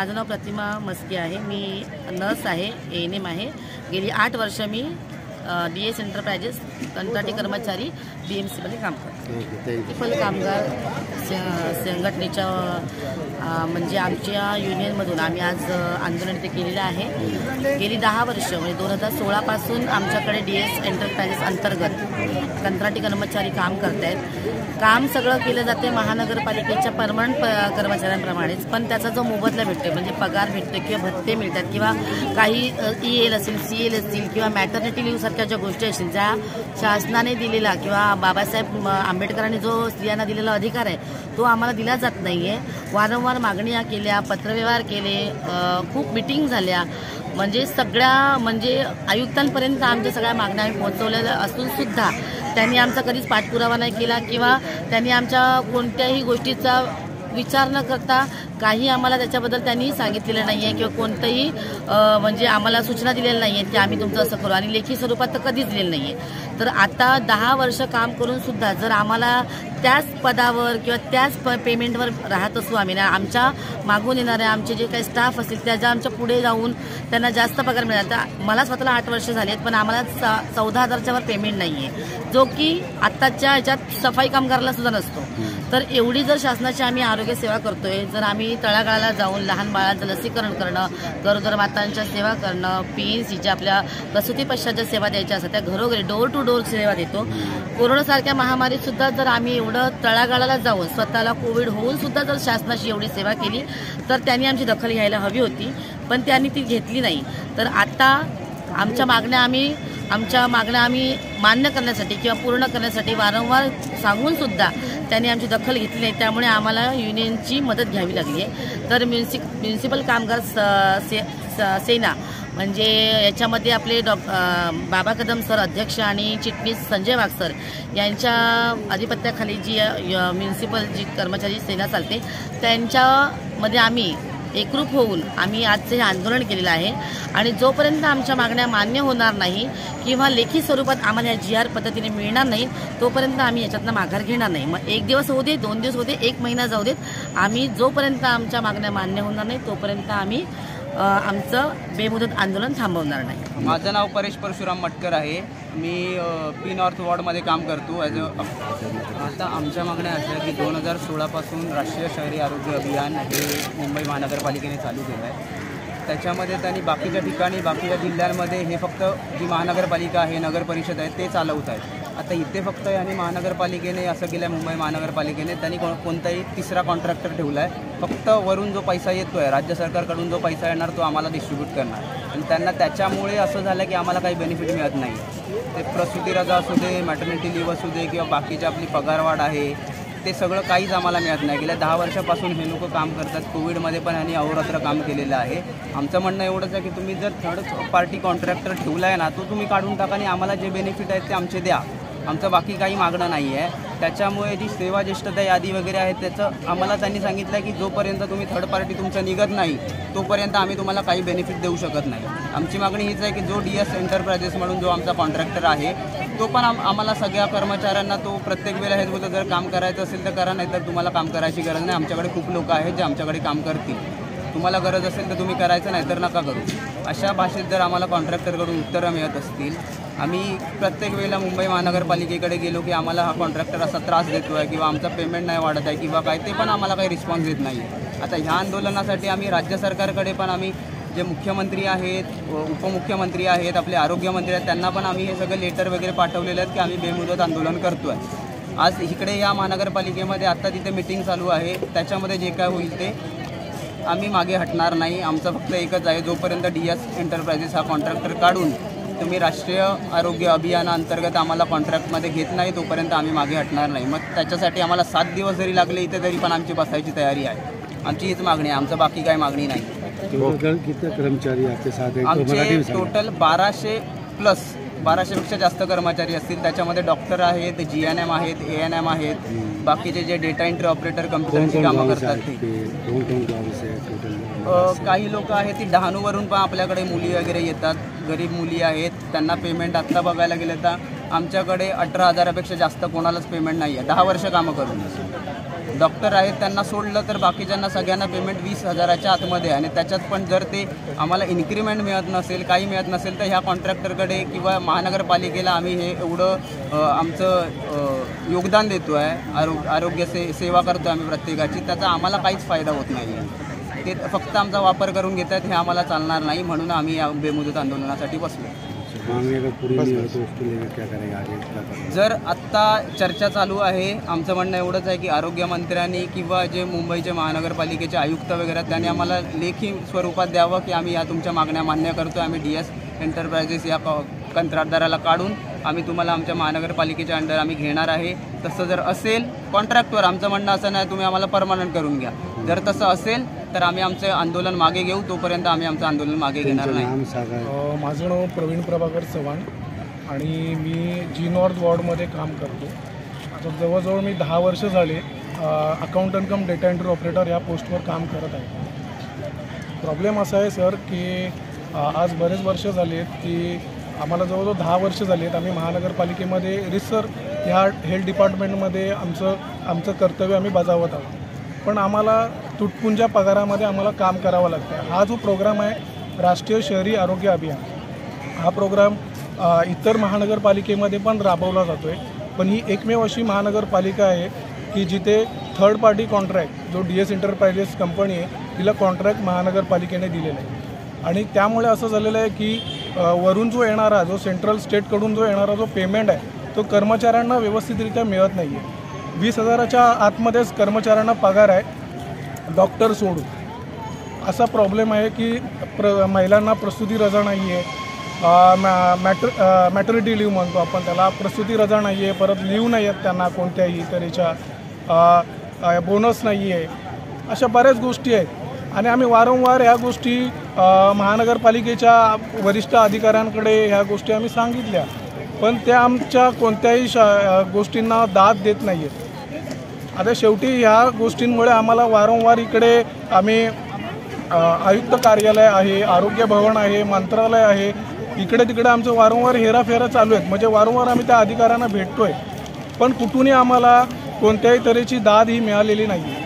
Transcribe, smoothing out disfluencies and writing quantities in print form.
माझं नाव प्रतिमा मस्के आहे। मी नर्स आहे, ANM आहे। गेली 8 वर्ष मी DS एंटरप्राइजेस कंत्राटी कर्मचारी BMCमध्ये काम करतो। मुन्सिपल कामगार संघटनेच्या म्हणजे आमच्या युनियनमधून आम्ही आज आंदोलन ते केलेलं आहे। गेली 10 वर्ष म्हणजे 2016 पासून आमच्याकडे DS एंटरप्राइजेस अंतर्गत कंत्राटी कर्मचारी काम करत आहेत। काम सगळं केलं जाते महानगरपालिकेच्या परमनंट कर्मचाऱ्यांप्रमाणेच, पण त्याचा जो मोबदला भेटतो म्हणजे पगार भेटतो किंवा भत्ते मिळतात किंवा काही EL असेल, CL असतील किंवा मॅटर्निटी लिव्ह सारख्या ज्या गोष्टी असतील ज्या शासनाने दिलेला किंवा बाबासाहेब आंबेडकरांनी जो स्त्रियांना दिलेला अधिकार आहे तो आम्हाला दिला जात नाहीये। वारंवार मागण्या केल्या, पत्रव्यवहार केले, खूप मीटिंग झाल्या, म्हणजे सगळ्या म्हणजे आयुक्तांपर्यंत आमच्या सगळ्या मागण्या आम्ही पोहोचवलेल्या असून सुद्धा त्यांनी आमचा कधीच पाठपुरावा नाही केला किंवा त्यांनी आमच्या कोणत्याही गोष्टीचा विचार न करता काही आम्हाला त्याच्याबद्दल त्यांनी सांगितलेलं नाही आहे किंवा कोणतंही म्हणजे आम्हाला सूचना दिलेल्या नाही आहेत की आम्ही तुमचं असं करू, आणि लेखी स्वरूपात तर कधीच दिलेलं नाही आहे। तर आता 10 वर्ष काम करून सुद्धा जर आम्हाला त्याच पदावर किंवा त्याच पेमेंटवर राहत असू आम्ही ना, आमच्या मागून येणारे आमचे जे काही स्टाफ असतील त्याच्या आमच्या पुढे जाऊन त्यांना जास्त पगार मिळाला। तर मला स्वतःला 8 वर्ष झालेत पण आम्हाला 14,000च्या वर पेमेंट नाही आहे, जो की आत्ताच्या ह्याच्यात सफाई कामगाराला सुद्धा नसतो। तर एवढी जर शासनाची आम्ही आरोग्य सेवा करतोय, जर आम्ही तळागाळाला जाऊन लहान बाळांचं लसीकरण करणं, गरोदर मातांच्या सेवा करणं, PNCच्या आपल्या प्रसूती पश्चातच्या सेवा द्यायच्या असतात त्या घरोघरी डोर टू डोर सेवा देतो। कोरोनासारख्या महामारीत सुद्धा जर आम्ही एवढं तळागाळाला जाऊन स्वतःला कोविड होऊन सुद्धा जर शासनाची एवढी सेवा केली तर त्यांनी आमची दखल घ्यायला हवी होती, पण त्यांनी ती घेतली नाही। तर आता आमच्या मागण्या आम्ही मान्य करण्यासाठी किंवा पूर्ण करण्यासाठी वारंवार सांगून सुद्धा त्यांनी आमची दखल घेतली नाही, त्यामुळे आम्हाला युनियनची मदत घ्यावी लागली आहे। तर म्युन्सिपल कामगार सेना म्हणजे याच्यामध्ये आपले बाबा कदम सर अध्यक्ष आणि चिटणीस संजय वाघ सर यांच्या अधिपत्याखाली जी म्युन्सिपल जी कर्मचारी सेना चालते त्यांच्यामध्ये आम्ही एकरूप होऊन आम्ही आजचे हे आंदोलन केलेलं आहे। आणि जोपर्यंत आमच्या मागण्या मान्य होणार नाही किंवा लेखी स्वरूपात आम्हाला या GR पद्धतीने मिळणार नाही तोपर्यंत आम्ही याच्यातनं माघार घेणार नाही। मग 1 दिवस होऊ दे, 2 दिवस होऊ दे, 1 महिना जाऊ देत, आम्ही जोपर्यंत आमच्या मागण्या मान्य होणार नाही तोपर्यंत आम्ही आमचं बेमुदत आंदोलन थांबवणार नाही। माझं नाव परेश परशुराम मटकर आहे। मी P नॉर्थ वॉर्डमध्ये काम करतो आता आमच्या मागण्या अशा की 2016 पासून राष्ट्रीय शहरी आरोग्य अभियान हे मुंबई महानगरपालिकेने चालू केलं आहे। त्याच्यामध्ये त्यांनी बाकीच्या ठिकाणी बाकीच्या जिल्ह्यांमध्ये हे फक्त जी महानगरपालिका आहे, नगर परिषद आहे ते चालवत आहेत। आता इथे फक्त यांनी महानगरपालिकेने असं केलं आहे, मुंबई महानगरपालिकेने त्यांनी कोणताही तिसरा कॉन्ट्रॅक्टर ठेवला आहे। फक्त वरून जो पैसा येतो आहे राज्य सरकारकडून जो पैसा येणार तो आम्हाला डिस्ट्रीब्यूट करणार, आणि त्यांना त्याच्यामुळे असं झालं की आम्हाला काही बेनिफिट मिळत नाही। ते प्रसूती रजा असू दे, मॅटर्निटी लिव्ह असू दे किंवा बाकीची आपली पगारवाढ आहे ते सगळं काहीच आम्हाला मिळत नाही। गेल्या 10 वर्षापासून हे लोक काम करतात। कोविडमध्ये पण यांनी अहोरात्र काम केलेलं आहे। आमचं म्हणणं एवढंच आहे की तुम्ही जर थर्ड पार्टी कॉन्ट्रॅक्टर ठेवला आहे ना तो तुम्ही काढून टाका आणि आम्हाला जे बेनिफिट आहेत ते आमचे द्या, आमचं बाकी काही मागणं नाही आहे। त्याच्यामुळे जी सेवा ज्येष्ठता यादी वगैरे आहे त्याचं आम्हाला त्यांनी सांगितलं की जोपर्यंत तुम्ही थर्ड पार्टी तुमचं निघत नाही तोपर्यंत आम्ही तुम्हाला काही बेनिफिट देऊ शकत नाही। आमची मागणी हीच आहे की जो DS एंटरप्राइजेस म्हणून जो आमचा कॉन्ट्रॅक्टर आहे तो पण आम्हाला सगळ्या कर्मचाऱ्यांना तो प्रत्येक वेळेला हेच बोलतो, जर काम करायचं असेल तर करा, नाही तर तुम्हाला काम करायची गरज नाही। आमच्याकडे खूप लोक आहेत जे आमच्याकडे काम करतील, तुम्हाला गरज असेल तर तुम्ही करायचं नाही तर नका करू, अशा भाषेत जर आम्हाला कॉन्ट्रॅक्टरकडून उत्तरं मिळत असतील। आम्ही प्रत्येक वेळेला मुंबई महानगरपालिकेकडे गेलो की आम्हाला हा कॉन्ट्रॅक्टर असा त्रास देतो आहे किंवा आमचा पेमेंट नाही वाढत आहे किंवा काय, ते पण आम्हाला काही रिस्पॉन्स देत नाही। आता ह्या आंदोलनासाठी आम्ही राज्य सरकारकडे पण आम्ही जे मुख्यमंत्री आहेत, उपमुख्यमंत्री आहेत, आपले आरोग्यमंत्री आहेत त्यांना पण आम्ही हे सगळे लेटर वगैरे पाठवलेले आहेत की आम्ही बेमुदत आंदोलन करतो आहे। आज इकडे या महानगरपालिकेमध्ये आत्ता तिथे मीटिंग चालू आहे, त्याच्यामध्ये जे काय होईल ते आम्ही मागे हटणार नाही। आमचं फक्त एकच आहे, जोपर्यंत DS एंटरप्राइजेस हा कॉन्ट्रॅक्टर काढून तुम्ही राष्ट्रीय आरोग्य अभियानाअंतर्गत आम्हाला कॉन्ट्रॅक्टमध्ये घेत नाही तोपर्यंत आम्ही मागे हटणार नाही। मग त्याच्यासाठी आम्हाला 7 दिवस जरी लागले इथे तरी पण आमची बसायची तयारी आहे। आमची हीच मागणी आहे, आमचं बाकी काही मागणी नाही। किती कर्मचारी आपके साथ हैं? आमचे टोटल 1200 प्लस 1200पेक्षा जास्त कर्मचारी असतील। त्याच्यामध्ये डॉक्टर आहेत, GNM आहेत, ANM आहेत, बाकीचे जे डेटा एंट्री ऑपरेटर कम्प्युटरची कामं करतात ते काही लोक आहेत ती डहाणूवरून पण आपल्याकडे मुली वगैरे येतात, गरीब मुली आहेत, त्यांना पेमेंट आत्ता बघायला गेलं तर आमच्याकडे 18,000पेक्षा जास्त कोणालाच पेमेंट नाही आहे 10 वर्ष कामं करून। डॉक्टर आहेत त्यांना सोडलं तर बाकीच्यांना सगळ्यांना पेमेंट 20,000च्या आतमध्ये आहे. आणि त्याच्यात पण जर ते आम्हाला इन्क्रीमेंट मिळत नसेल, काही मिळत नसेल, तर ह्या कॉन्ट्रॅक्टरकडे किंवा महानगरपालिकेला आम्ही हे एवढं आमचं योगदान देतो आहे, आरोग्य सेवा करतो आम्ही प्रत्येकाची, त्याचा आम्हाला काहीच फायदा होत नाही आहे. ते फक्त आमचा वापर करून घेत आहेत, हे आम्हाला चालणार नाही, म्हणून आम्ही या बेमुदत आंदोलनासाठी बसलो. जर आत्ता चर्चा चालू आहे, आमचं म्हणणं एवढंच आहे की आरोग्यमंत्र्यांनी किंवा जे मुंबईचे महानगरपालिकेचे आयुक्त वगैरे त्यांनी आम्हाला लेखी स्वरूपात द्यावं की आम्ही या तुमच्या मागण्या मान्य करतो, आम्ही DS एंटरप्राइजेस या कंत्राटदाराला काढून आम्ही तुम्हाला आमच्या महानगरपालिकेच्या अंडर आम्ही घेणार आहे. तसं जर असेल कॉन्ट्रॅक्टवर, आमचं म्हणणं असं नाही तुम्ही आम्हाला परमनंट करून घ्या, जर तसं असेल तर आम्ही आमचे आंदोलन मागे घेऊ, तोपर्यंत आम्ही आमचं आंदोलन मागे घेणार नाही. माझं नाव प्रवीण प्रभाकर चव्हाण आणि मी G नॉर्थ वॉर्डमध्ये काम करतो. आता जवळजवळ मी 10 वर्ष झाले अकाउंटंट कम डेटा एंट्री ऑपरेटर या पोस्टवर काम करत आहे. प्रॉब्लेम असा आहे सर की आज बरेच वर्ष झाले आहेत की आम्हाला जवळजवळ 10 वर्ष झाली आहेत आम्ही महानगरपालिकेमध्ये रिसर्च ह्या हेल्थ डिपार्टमेंटमध्ये आमचं कर्तव्य आम्ही बजावत आहोत. पण आम्हाला तुटपुंजा पगारामध्ये आम्हाला काम करावं लागतं. हा जो प्रोग्राम आहे राष्ट्रीय शहरी आरोग्य अभियान, हा प्रोग्राम इतर महानगरपालिकेमध्ये पण राबवला जातो आहे. पण ही एकमेव अशी महानगरपालिका आहे की जिथे थर्ड पार्टी कॉन्ट्रॅक्ट जो DS एंटरप्राइजेस कंपनी आहे तिला कॉन्ट्रॅक्ट महानगरपालिकेने दिलेला आहे. आणि त्यामुळे असं झालेलं आहे की वरून जो येणारा जो सेंट्रल स्टेटकडून जो येणारा जो पेमेंट आहे तो कर्मचाऱ्यांना व्यवस्थितरित्या मिळत नाही आहे. 20,000च्या आतमध्येच कर्मचाऱ्यांना पगार आहे, डॉक्टर सोडून. असा प्रॉब्लेम आहे की महिलांना प्रसूती रजा नाही आहे, मॅटर्निटी लीव म्हणतो आपण त्याला, प्रसूती रजा नाही आहे, परत लीव नाही आहेत त्यांना कोणत्याही तऱ्हेच्या, बोनस नाही आहे, अशा बऱ्याच गोष्टी आहेत. आणि आम्ही वारंवार ह्या गोष्टी महानगरपालिकेच्या वरिष्ठ अधिकाऱ्यांकडे ह्या गोष्टी आम्ही सांगितल्या, पण त्या आमच्या कोणत्याही गोष्टींना दाद देत नाही आहेत. आता शेवटी ह्या गोष्टींमुळे आम्हाला वारंवार इकडे आम्ही आयुक्त कार्यालय आहे, आरोग्य भवन आहे, मंत्रालय आहे, इकडे तिकडे आमचं वारंवार हेराफेरा चालू आहेत. म्हणजे वारंवार आम्ही त्या अधिकाऱ्यांना भेटतो आहे, पण कुठूनही आम्हाला कोणत्याही तऱ्हेची दाद ही मिळालेली नाही आहे.